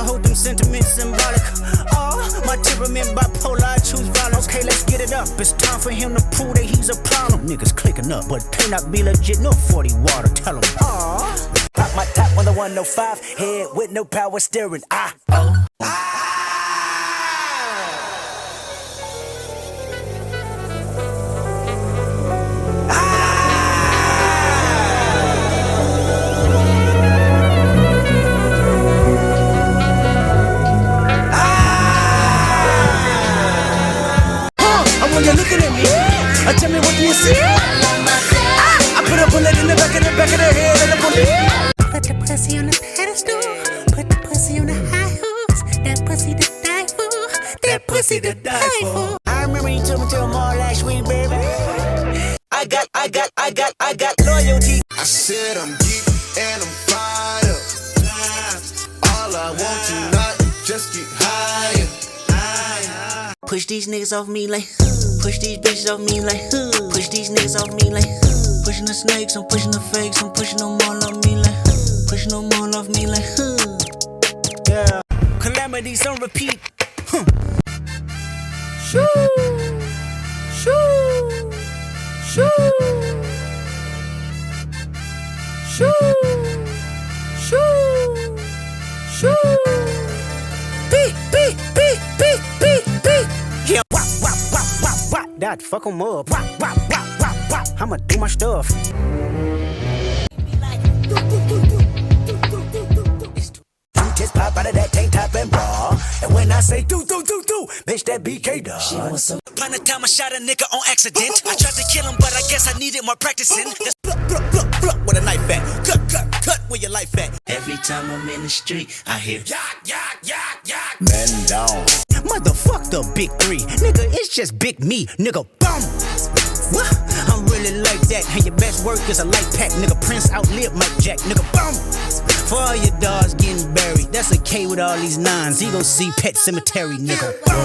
hold them sentiments symbolic. My temperament bipolar, I choose violence. Okay, let's get it up. It's time for him to prove that he's a problem. Niggas clicking up, but can't not be legit. No 40 water, tell him. Pop my top on the 105, head with no power steering. When you're looking at me, tell me what do you see? I put a bullet in the back of the head of the bullet. Put the pussy on the pedestal, put the pussy on the high horse. That pussy to die for, that pussy to die for. I remember you told me to more last week, baby. I got loyalty. I said I'm deep and I'm fired up. All I want tonight is just get higher. Push these niggas off me like push these bitches off me like push these niggas off me like pushing the snakes, I'm pushing the fakes, I'm pushing them all off me like pushing them all off me like yeah. Calamities on repeat. Shoo, shoo, shoo, shoo, shoo, shoo. Beep, beep, beep, beep, beep, beep. Yeah, wop, wop, wop, wop, wop. That fuck 'em up. Wop, wop, wop, wop, wop. I'ma do my stuff. Just pop out of that tank top and bra. And when I say do, bitch, that BK dog. By the time I shot a nigga on accident, I tried to kill him, but I guess I needed more practicing. Just pluck with a knife at. Cut where your life at. Every time I'm in the street, I hear yak. Men down. Motherfuck the big three, nigga, it's just big me, nigga, bum. What? I'm really like that, and your best work is a light pack, nigga. Prince outlived Mike Jack, nigga, bum. For all your dogs getting buried, that's a K with all these nines. He gon' see Pet Cemetery, nigga. Bum.